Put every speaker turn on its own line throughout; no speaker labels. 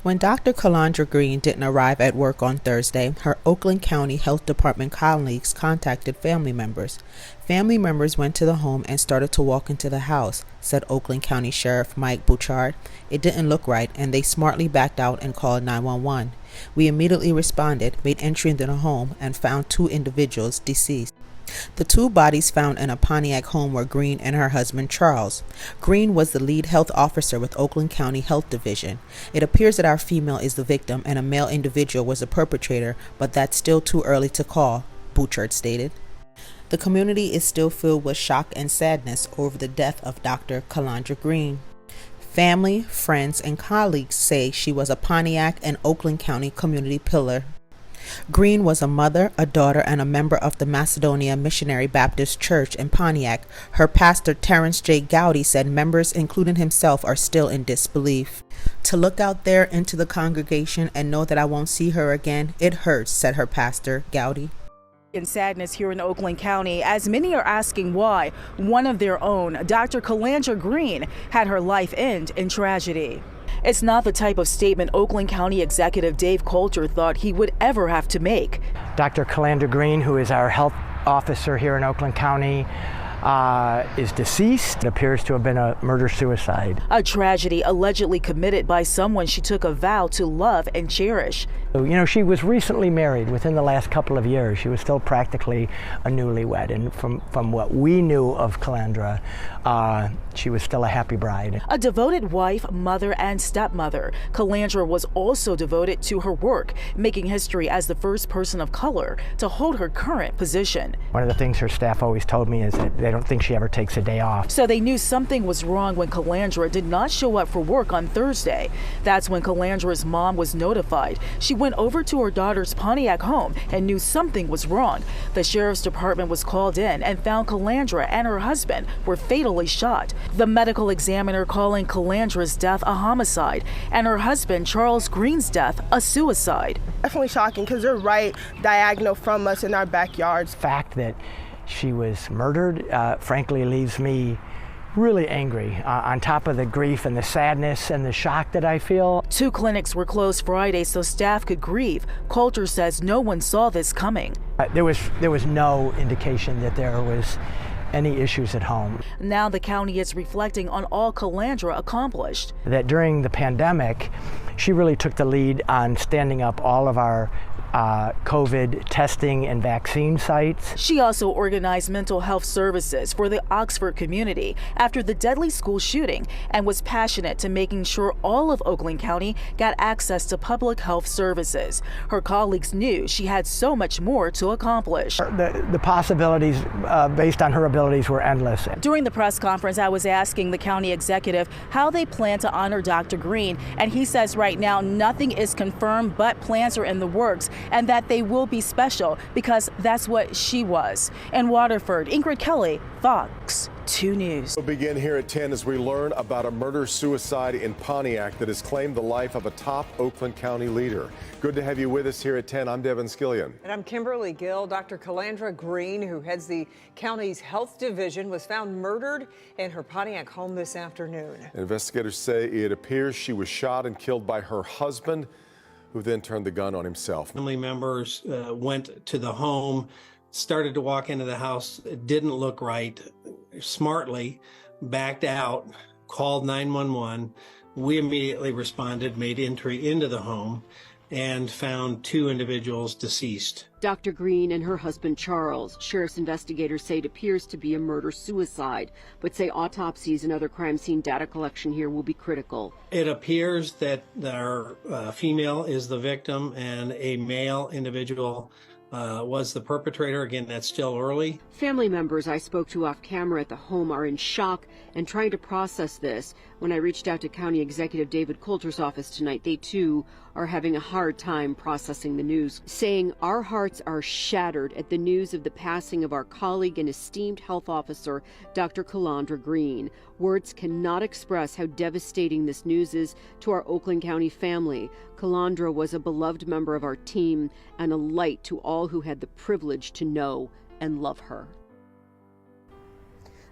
When Dr. Calandra Green didn't arrive at work on Thursday, her Oakland County Health Department colleagues contacted family members. Family members went to the home and started to walk into the house, said Oakland County Sheriff Mike Bouchard. It didn't look right, and they smartly backed out and called 911. We immediately responded, made entry into the home, and found 2 individuals deceased. The 2 bodies found in a Pontiac home were Green and her husband Charles. Green was the lead health officer with Oakland County Health Division. It appears that our female is the victim and a male individual was the perpetrator, but that's still too early to call, Bouchard stated. The community is still filled with shock and sadness over the death of Dr. Calandra Green. Family, friends, and colleagues say she was a Pontiac and Oakland County community pillar. Green was a mother, a daughter, and a member of the Macedonia Missionary Baptist Church in Pontiac. Her pastor, Terrence J. Gowdy, said members, including himself, are still in disbelief. To look out there into the congregation and know that I won't see her again, it hurts, said her pastor, Gowdy.
In sadness here in Oakland County, as many are asking why one of their own, Dr. Calandra Green, had her life end in tragedy. It's not the type of statement Oakland County Executive Dave Coulter thought he would ever have to make.
Dr. Calandra Green, who is our health officer here in Oakland County, is deceased. It appears to have been a murder-suicide.
A tragedy allegedly committed by someone she took a vow to love and cherish.
You know, she was recently married within the last couple of years. She was still practically a newlywed, and from what we knew of Calandra, she was still a happy bride.
A devoted wife, mother, and stepmother, Calandra was also devoted to her work, making history as the first person of color to hold her current position.
One of the things her staff always told me is that they don't think she ever takes a day off.
So they knew something was wrong when Calandra did not show up for work on Thursday. That's when Calandra's mom was notified. She went over to her daughter's Pontiac home and knew something was wrong. The sheriff's department was called in and found Calandra and her husband were fatally shot. The medical examiner calling Calandra's death a homicide and her husband Charles Green's death a suicide.
Definitely shocking because they're right diagonal from us in our backyards.
The fact that she was murdered, frankly, leaves me really angry, on top of the grief and the sadness and the shock that I feel.
2 clinics were closed Friday so staff could grieve. Coulter says no one saw this coming.
There was no indication that there was any issues at home.
Now the county is reflecting on all Calandra accomplished.
That during the pandemic, she really took the lead on standing up all of our COVID testing and vaccine sites.
She also organized mental health services for the Oxford community after the deadly school shooting and was passionate to making sure all of Oakland County got access to public health services. Her colleagues knew she had so much more to accomplish.
The possibilities based on her abilities were endless.
During the press conference, I was asking the county executive how they plan to honor Dr. Green, and he says right now nothing is confirmed, but plans are in the works, and that they will be special because that's what she was. In Waterford, Ingrid Kelly, Fox 2 News.
We'll begin here at 10 as we learn about a murder-suicide in Pontiac that has claimed the life of a top Oakland County leader. Good to have you with us here at 10. I'm Devin Skillion.
And I'm Kimberly Gill. Dr. Calandra Green, who heads the county's health division, was found murdered in her Pontiac home this afternoon.
Investigators say it appears she was shot and killed by her husband, who then turned the gun on himself.
Family members went to the home, started to walk into the house. It didn't look right. Smartly backed out, called 911. We immediately responded, made entry into the home, and found 2 individuals deceased.
Dr. Green and her husband Charles. Sheriff's investigators say it appears to be a murder-suicide, but say autopsies and other crime scene data collection here will be critical.
It appears that our female is the victim and a male individual was the perpetrator. Again, that's still early.
Family members I spoke to off camera at the home are in shock and trying to process this. When I reached out to County Executive David Coulter's office tonight, they too are having a hard time processing the news, saying our hearts are shattered at the news of the passing of our colleague and esteemed health officer, Dr. Calandra Green. Words cannot express how devastating this news is to our Oakland County family. Calandra was a beloved member of our team and a light to all who had the privilege to know and love her.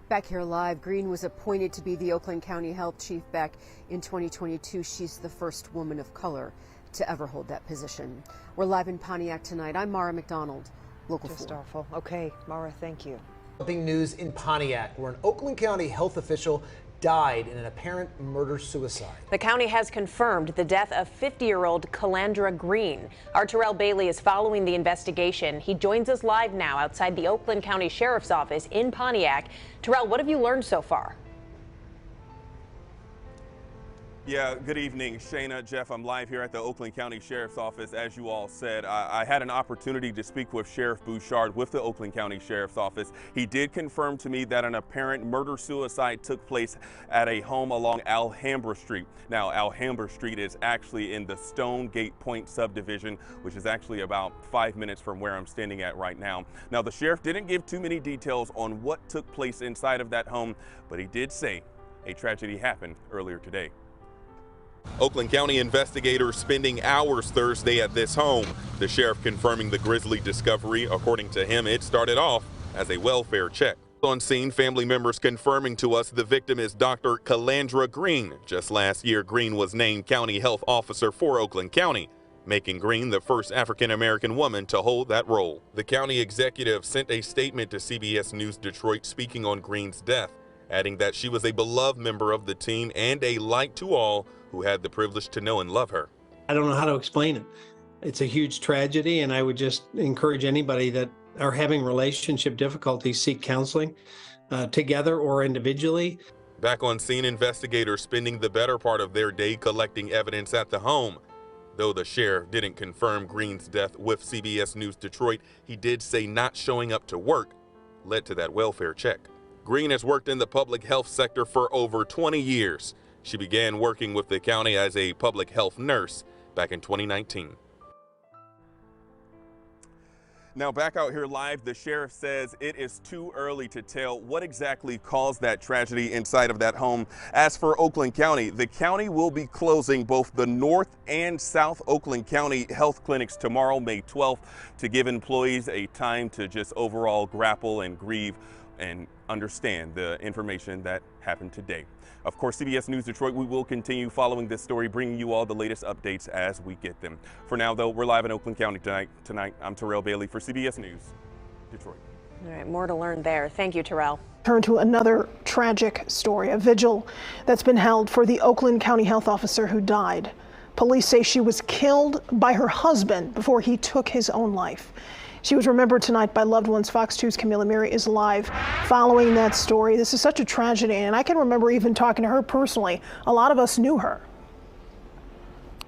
Back here live, Green was appointed to be the Oakland County Health Chief back in 2022. She's the first woman of color to ever hold that position. We're live in Pontiac tonight. I'm Mara McDonald, Local 4.
Just awful. Okay, Mara, thank you.
Something news in Pontiac, where an Oakland County health official died in an apparent murder-suicide.
The county has confirmed the death of 50-year-old Calandra Green. Our Terrell Bailey is following the investigation. He joins us live now outside the Oakland County Sheriff's Office in Pontiac. Terrell, what have you learned so far?
Yeah, good evening, Shayna, Jeff. I'm live here at the Oakland County Sheriff's Office. As you all said, I had an opportunity to speak with Sheriff Bouchard with the Oakland County Sheriff's Office. He did confirm to me that an apparent murder-suicide took place at a home along Alhambra Street. Now, Alhambra Street is actually in the Stone Gate Point subdivision, which is actually about 5 minutes from where I'm standing at right now. Now, the sheriff didn't give too many details on what took place inside of that home, but he did say a tragedy happened earlier today. Oakland County investigators spending hours Thursday at this home. The sheriff confirming the grisly discovery. According to him, it started off as a welfare check. On scene, family members confirming to us the victim is Dr. Calandra Green. Just last year, Green was named County Health Officer for Oakland County, making Green the first African-American woman to hold that role. The county executive sent a statement to CBS News Detroit speaking on Green's death, adding that she was a beloved member of the team and a light to all who had the privilege to know and love her.
I don't know how to explain it. It's a huge tragedy, and I would just encourage anybody that are having relationship difficulties, seek counseling together or individually.
Back on scene, investigators spending the better part of their day collecting evidence at the home. Though the sheriff didn't confirm Green's death with CBS News Detroit, he did say not showing up to work led to that welfare check. Green has worked in the public health sector for over 20 years. She began working with the county as a public health nurse back in 2019. Now back out here live, the sheriff says it is too early to tell what exactly caused that tragedy inside of that home. As for Oakland County, the county will be closing both the North and South Oakland County health clinics tomorrow, May 12th, to give employees a time to just overall grapple and grieve and understand the information that happened today. Of course, CBS News Detroit, we will continue following this story, bringing you all the latest updates as we get them. For now, though, we're live in Oakland County tonight. I'm Terrell Bailey for CBS News Detroit.
All right, more to learn there. Thank you, Terrell.
Turn to another tragic story, a vigil that's been held for the Oakland County health officer who died. Police say she was killed by her husband before he took his own life. She was remembered tonight by loved ones. Fox 2's Camila Miri is live following that story. This is such a tragedy, and I can remember even talking to her personally. A lot of us knew her.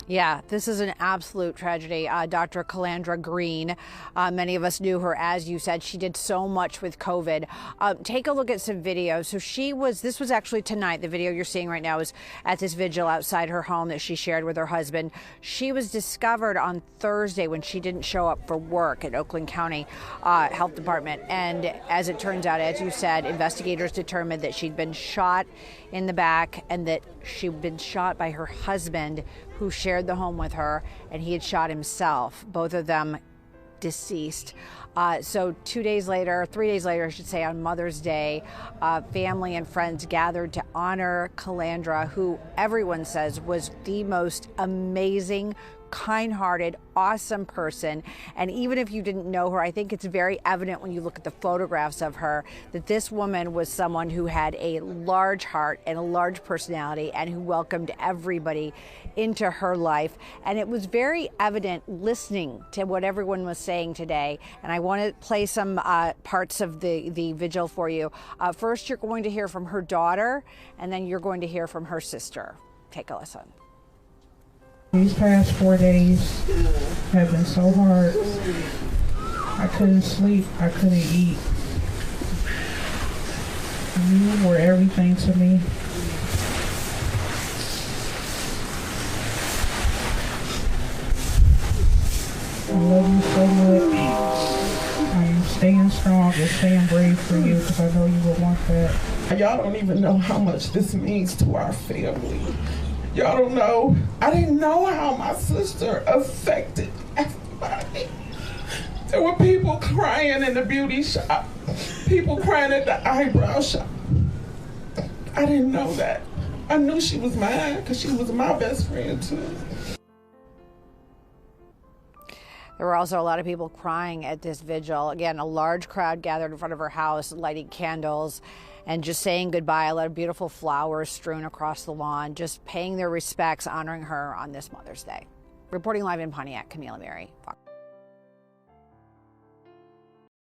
Yeah, this is an absolute tragedy. Dr. Calandra Green, many of us knew her, as you said. She did so much with COVID. Take a look at some videos. So this was actually tonight. The video you're seeing right now is at this vigil outside her home that she shared with her husband. She was discovered on Thursday when she didn't show up for work at Oakland County Health Department. And as it turns out, as you said, investigators determined that she'd been shot in the back and that she'd been shot by her husband, who shared the home with her, and he had shot himself, both of them deceased. So 3 days later, I should say, on Mother's Day, family and friends gathered to honor Calandra, who everyone says was the most amazing, kind-hearted, awesome person. And even if you didn't know her, I think it's very evident when you look at the photographs of her that this woman was someone who had a large heart and a large personality and who welcomed everybody into her life. And it was very evident listening to what everyone was saying today. And I want to play some parts of the vigil for you. First, you're going to hear from her daughter, and then you're going to hear from her sister. Take a listen.
These past 4 days have been so hard. I couldn't sleep, I couldn't eat. You were everything to me. I love you so much. I am staying strong and staying brave for you because I know you will want that.
Y'all don't even know how much this means to our family. Y'all don't know. I didn't know how my sister affected everybody. There were people crying in the beauty shop, people crying at the eyebrow shop, I didn't know that. I knew she was mine because she was my best friend too.
There were also a lot of people crying at this vigil. Again, a large crowd gathered in front of her house, lighting candles and just saying goodbye. A lot of beautiful flowers strewn across the lawn, just paying their respects, honoring her on this Mother's Day. Reporting live in Pontiac, Camila Mary, Fox.